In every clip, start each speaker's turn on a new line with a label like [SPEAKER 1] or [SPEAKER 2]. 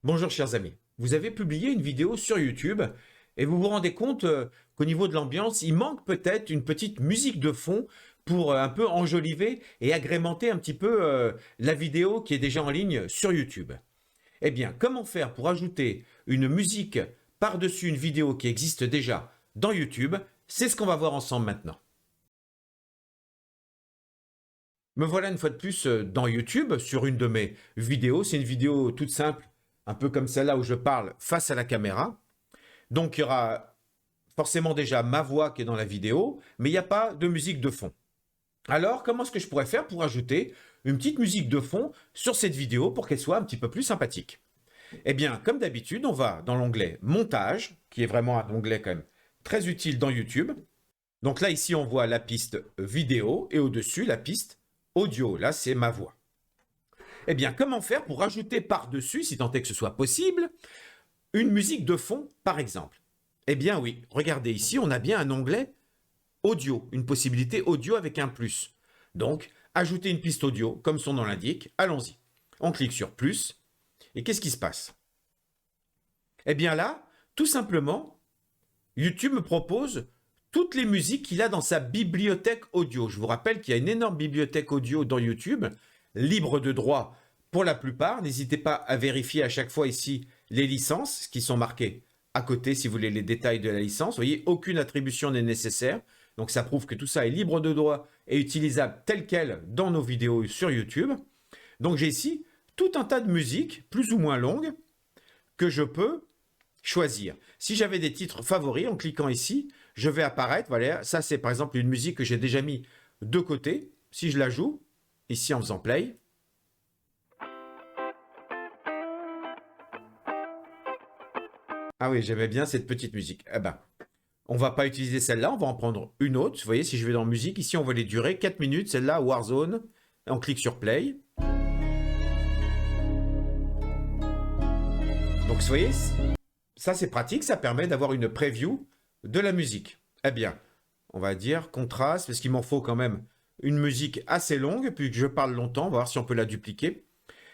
[SPEAKER 1] Bonjour chers amis, vous avez publié une vidéo sur YouTube et vous vous rendez compte qu'au niveau de l'ambiance, il manque peut-être une petite musique de fond pour un peu enjoliver et agrémenter un petit peu la vidéo qui est déjà en ligne sur YouTube. Eh bien, comment faire pour ajouter une musique par-dessus une vidéo qui existe déjà dans YouTube? C'est ce qu'on va voir ensemble maintenant. Me voilà une fois de plus dans YouTube sur une de mes vidéos. C'est une vidéo toute simple, un peu comme celle-là où je parle face à la caméra. Donc il y aura forcément déjà ma voix qui est dans la vidéo, mais il n'y a pas de musique de fond. Alors comment est-ce que je pourrais faire pour ajouter une petite musique de fond sur cette vidéo pour qu'elle soit un petit peu plus sympathique? Eh bien, comme d'habitude, on va dans l'onglet Montage, qui est vraiment un onglet quand même très utile dans YouTube. Donc là, ici, on voit la piste vidéo et au-dessus, la piste audio. Là, c'est ma voix. Eh bien, comment faire pour ajouter par-dessus, si tant est que ce soit possible, une musique de fond, par exemple? Eh bien oui, regardez ici, on a bien un onglet audio, une possibilité audio avec un plus. Donc, ajouter une piste audio, comme son nom l'indique, allons-y. On clique sur plus, et qu'est-ce qui se passe? Eh bien là, tout simplement, YouTube me propose toutes les musiques qu'il a dans sa bibliothèque audio. Je vous rappelle qu'il y a une énorme bibliothèque audio dans YouTube, libre de droit pour la plupart. N'hésitez pas à vérifier à chaque fois ici les licences qui sont marquées à côté si vous voulez les détails de la licence. Vous voyez, aucune attribution n'est nécessaire. Donc ça prouve que tout ça est libre de droit et utilisable tel quel dans nos vidéos sur YouTube. Donc j'ai ici tout un tas de musiques, plus ou moins longues, que je peux choisir. Si j'avais des titres favoris, en cliquant ici, je vais apparaître, voilà, ça c'est par exemple une musique que j'ai déjà mis de côté. Si je la joue, ici en faisant play, ah oui, j'aimais bien cette petite musique. Eh ben, on va pas utiliser celle-là, on va en prendre une autre. Vous voyez, si je vais dans musique, ici on voit les durées, 4 minutes, celle-là, Warzone. On clique sur play. Donc vous voyez, ça c'est pratique, ça permet d'avoir une preview de la musique. Eh bien, on va dire contraste, parce qu'il m'en faut quand même une musique assez longue, puis que je parle longtemps, on va voir si on peut la dupliquer.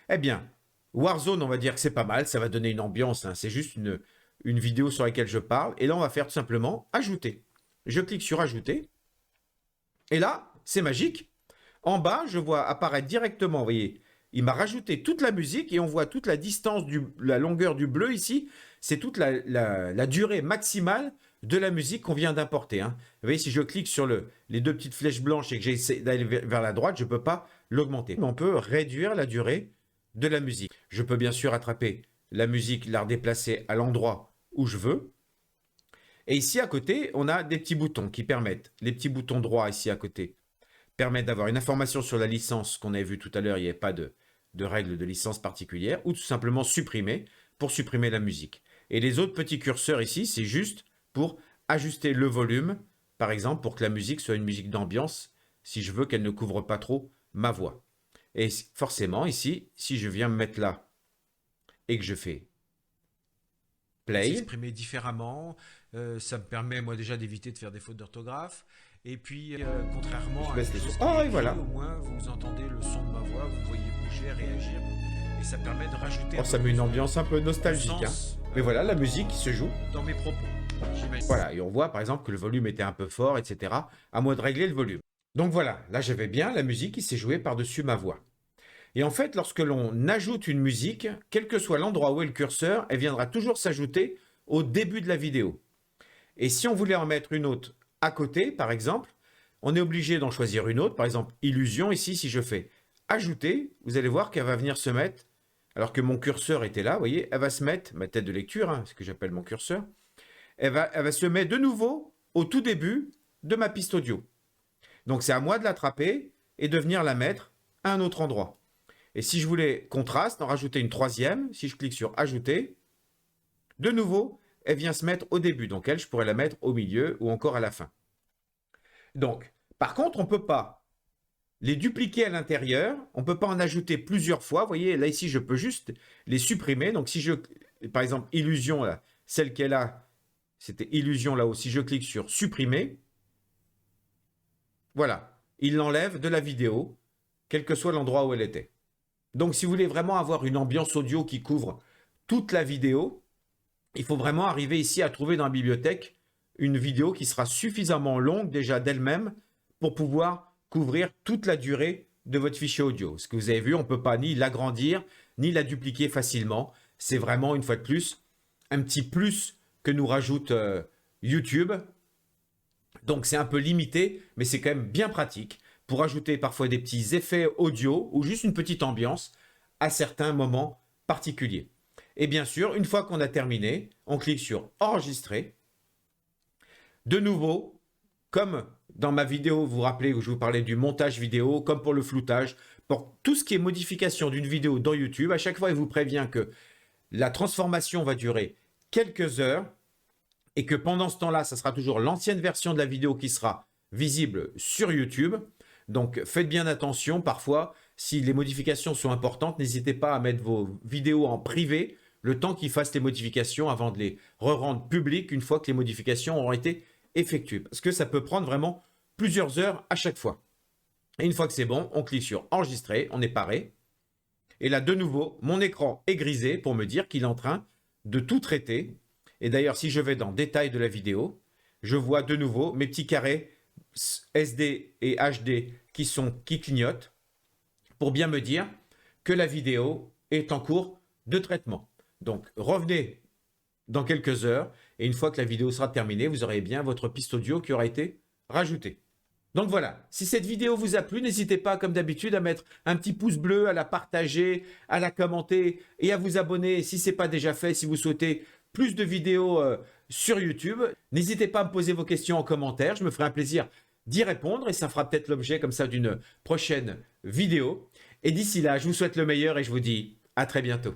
[SPEAKER 1] Eh bien, Warzone, on va dire que c'est pas mal, ça va donner une ambiance, hein. C'est juste une vidéo sur laquelle je parle. Et là, on va faire tout simplement ajouter. Je clique sur ajouter. Et là, c'est magique. En bas, je vois apparaître directement, vous voyez, il m'a rajouté toute la musique et on voit toute la distance, la longueur du bleu ici. C'est toute la durée maximale de la musique qu'on vient d'importer, hein. Vous voyez, si je clique sur les deux petites flèches blanches et que j'essaie d'aller vers la droite, je ne peux pas l'augmenter. Mais on peut réduire la durée de la musique. Je peux bien sûr attraper la musique, la redéplacer à l'endroit où je veux. Et ici à côté, on a des petits boutons qui permettent, les petits boutons droits ici à côté, permettent d'avoir une information sur la licence qu'on avait vu tout à l'heure, il n'y avait pas de règle de licence particulière, ou tout simplement supprimer pour supprimer la musique. Et les autres petits curseurs ici, c'est juste pour ajuster le volume, par exemple, pour que la musique soit une musique d'ambiance, si je veux qu'elle ne couvre pas trop ma voix. Et forcément, ici, si je viens me mettre là et que je fais play,
[SPEAKER 2] s'exprimer différemment. Ça me permet, moi, déjà d'éviter de faire des fautes d'orthographe. Et puis, contrairement
[SPEAKER 1] je
[SPEAKER 2] à
[SPEAKER 1] baisse
[SPEAKER 2] quelque
[SPEAKER 1] les sons.
[SPEAKER 2] chose qui
[SPEAKER 1] Oh,
[SPEAKER 2] est
[SPEAKER 1] et
[SPEAKER 2] écrit,
[SPEAKER 1] voilà.
[SPEAKER 2] au moins, vous entendez le son de ma voix, vous voyez bouger, réagir. Et ça permet de rajouter
[SPEAKER 1] Oh,
[SPEAKER 2] un
[SPEAKER 1] ça
[SPEAKER 2] peu
[SPEAKER 1] met une
[SPEAKER 2] plus
[SPEAKER 1] ambiance un peu
[SPEAKER 2] de
[SPEAKER 1] nostalgique, hein.
[SPEAKER 2] sens
[SPEAKER 1] Mais voilà, la musique qui se joue.
[SPEAKER 2] dans mes propos, j'imagine.
[SPEAKER 1] Voilà, et on voit par exemple que le volume était un peu fort, etc. À moi de régler le volume. Donc voilà, là j'avais bien la musique qui s'est jouée par-dessus ma voix. Et en fait, lorsque l'on ajoute une musique, quel que soit l'endroit où est le curseur, elle viendra toujours s'ajouter au début de la vidéo. Et si on voulait en mettre une autre à côté, par exemple, on est obligé d'en choisir une autre. Par exemple, illusion, ici, si je fais ajouter, vous allez voir qu'elle va venir se mettre, alors que mon curseur était là, vous voyez, elle va se mettre, ma tête de lecture, hein, ce que j'appelle mon curseur, elle va se mettre de nouveau au tout début de ma piste audio. Donc c'est à moi de l'attraper et de venir la mettre à un autre endroit. Et si je voulais contraste, en rajouter une troisième, si je clique sur ajouter, de nouveau, elle vient se mettre au début. Donc elle, je pourrais la mettre au milieu ou encore à la fin. Donc, par contre, on ne peut pas les dupliquer à l'intérieur, on ne peut pas en ajouter plusieurs fois. Vous voyez, là ici, je peux juste les supprimer. Donc si je, par exemple, illusion, là, celle qui est là, c'était illusion là-haut. Si je clique sur supprimer, voilà, il l'enlève de la vidéo, quel que soit l'endroit où elle était. Donc si vous voulez vraiment avoir une ambiance audio qui couvre toute la vidéo. Il faut vraiment arriver ici à trouver dans la bibliothèque une vidéo qui sera suffisamment longue déjà d'elle-même pour pouvoir couvrir toute la durée de votre fichier audio. Ce que vous avez vu, on ne peut pas ni l'agrandir, ni la dupliquer facilement. C'est vraiment, une fois de plus, un petit plus que nous rajoute YouTube. Donc c'est un peu limité, mais c'est quand même bien pratique pour ajouter parfois des petits effets audio ou juste une petite ambiance à certains moments particuliers. Et bien sûr, une fois qu'on a terminé, on clique sur enregistrer. De nouveau, comme dans ma vidéo, vous vous rappelez où je vous parlais du montage vidéo, comme pour le floutage, pour tout ce qui est modification d'une vidéo dans YouTube, à chaque fois, il vous prévient que la transformation va durer quelques heures et que pendant ce temps-là, ça sera toujours l'ancienne version de la vidéo qui sera visible sur YouTube. Donc, faites bien attention. Parfois, si les modifications sont importantes, n'hésitez pas à mettre vos vidéos en privé le temps qu'ils fassent les modifications avant de les re-rendre publiques une fois que les modifications auront été effectuées. Parce que ça peut prendre vraiment plusieurs heures à chaque fois. Et une fois que c'est bon, on clique sur enregistrer, on est paré. Et là, de nouveau, mon écran est grisé pour me dire qu'il est en train de tout traiter. Et d'ailleurs, si je vais dans détail de la vidéo, je vois de nouveau mes petits carrés SD et HD qui clignotent pour bien me dire que la vidéo est en cours de traitement. Donc, revenez dans quelques heures et une fois que la vidéo sera terminée, vous aurez bien votre piste audio qui aura été rajoutée. Donc voilà, si cette vidéo vous a plu, n'hésitez pas, comme d'habitude, à mettre un petit pouce bleu, à la partager, à la commenter et à vous abonner si ce n'est pas déjà fait, si vous souhaitez plus de vidéos sur YouTube. N'hésitez pas à me poser vos questions en commentaire, je me ferai un plaisir d'y répondre et ça fera peut-être l'objet comme ça d'une prochaine vidéo. Et d'ici là, je vous souhaite le meilleur et je vous dis à très bientôt.